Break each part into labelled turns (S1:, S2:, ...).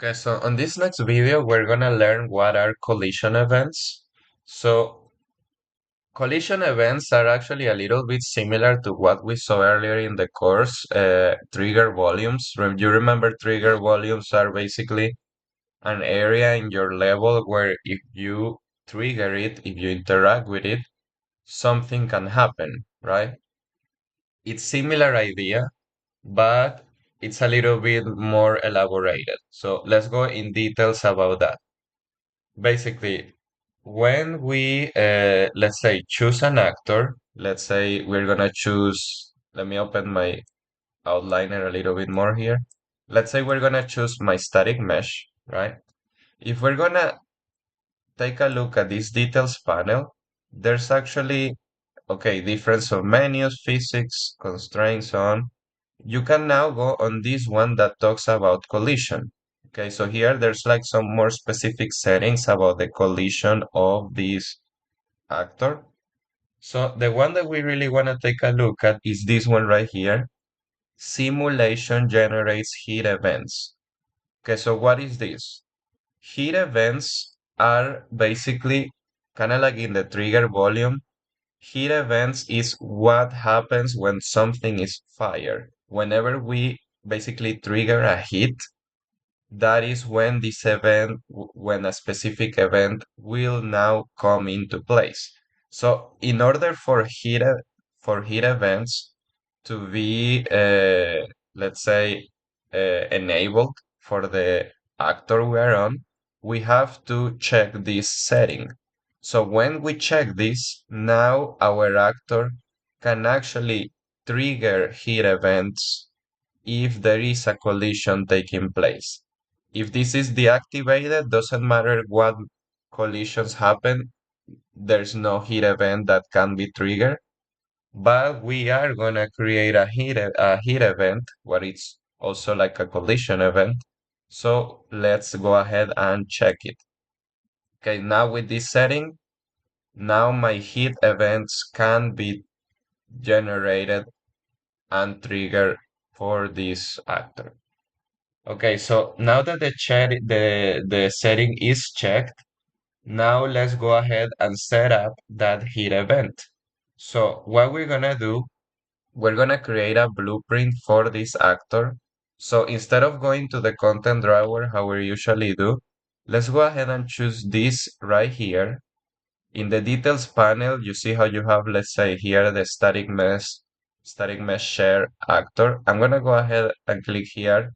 S1: Okay, so on this next video, we're gonna learn what are collision events. So collision events are actually a little bit similar to what we saw earlier in the course, trigger volumes. You remember trigger volumes are basically an area in your level where if you trigger it, if you interact with it, something can happen, right? It's similar idea, but it's a little bit more elaborated. So let's go in details about that. Basically, when we, let's say, choose an actor, let's say we're gonna choose, let me open my outliner a little bit more here. Let's say we're gonna choose my static mesh, right? If we're gonna take a look at this details panel, there's actually, okay, difference of menus, physics, constraints, so on. You can now go on this one that talks about collision. Okay, so here there's like some more specific settings about the collision of this actor. So the one that we really want to take a look at is this one right here. Simulation generates heat events. Okay, so what is this? Heat events are basically kind of like in the trigger volume. Heat events is what happens when something is fired. Whenever we basically trigger a heat, that is when this event, when a specific event will now come into place. So in order for heat events to be, let's say, enabled for the actor we are on, we have to check this setting. So when we check this, now our actor can actually trigger heat events if there is a collision taking place. If this is deactivated, doesn't matter what collisions happen, there's no heat event that can be triggered. But we are gonna create a heat event, where it's also like a collision event. So let's go ahead and check it. Okay, now with this setting, now my heat events can be generated and triggered for this actor. Okay, so now that the setting is checked, now let's go ahead and set up that heat event. So what we're gonna do, we're gonna create a blueprint for this actor. So instead of going to the content drawer, how we usually do, let's go ahead and choose this right here. In the details panel, you see how you have, let's say here, the static mesh share actor. I'm gonna go ahead and click here,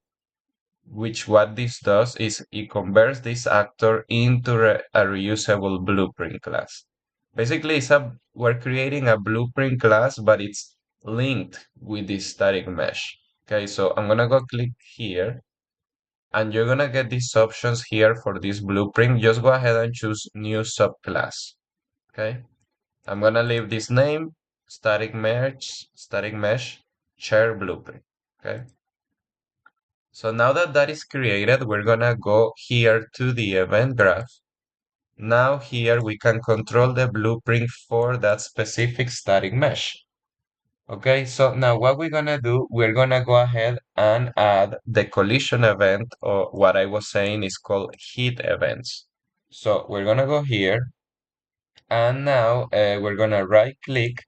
S1: which what this does is it converts this actor into a reusable blueprint class. Basically, we're creating a blueprint class, but it's linked with this static mesh. Okay, so I'm gonna go click here, and you're gonna get these options here for this blueprint. Just go ahead and choose new subclass. Okay, I'm gonna leave this name, static mesh, share blueprint. Okay. So now that that is created, we're gonna go here to the event graph. Now here we can control the blueprint for that specific static mesh. Okay, so now what we're gonna do, we're gonna go ahead and add the collision event, or what I was saying is called heat events. So we're gonna go here, and now we're gonna right click,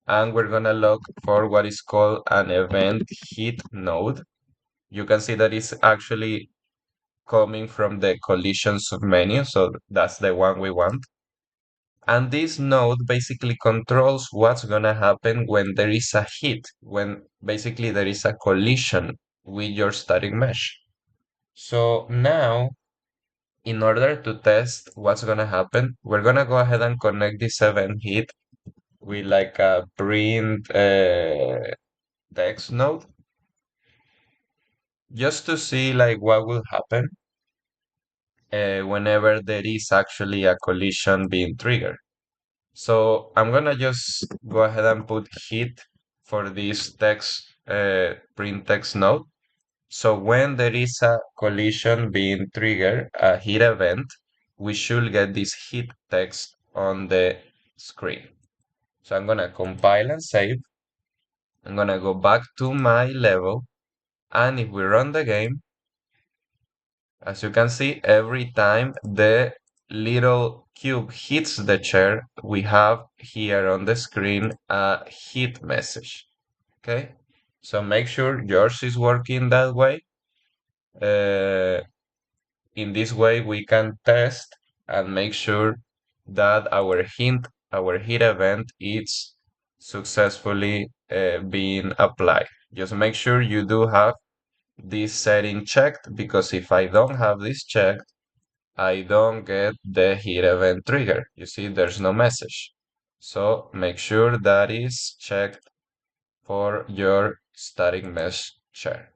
S1: and we're gonna look for what is called an event heat node. You can see that it's actually coming from the collision submenu, so that's the one we want. And this node basically controls what's gonna happen when there is a hit, when basically there is a collision with your static mesh. So now, in order to test what's gonna happen, we're gonna go ahead and connect this event hit with like a print text node, just to see like what will happen whenever there is actually a collision being triggered. So I'm gonna just go ahead and put hit for this print text node. So when there is a collision being triggered, a hit event, we should get this hit text on the screen. So I'm gonna compile and save. I'm gonna go back to my level, and if we run the game, As you can see, every time the little cube hits the chair, we have here on the screen a hit message. Okay, so make sure yours is working that way. Uh, in this way, we can test and make sure that our hit event is successfully being applied. Just make sure you do have this setting checked, because if I don't have this checked, I don't get the hit event trigger. You see, there's no message. So make sure that is checked for your static mesh chair.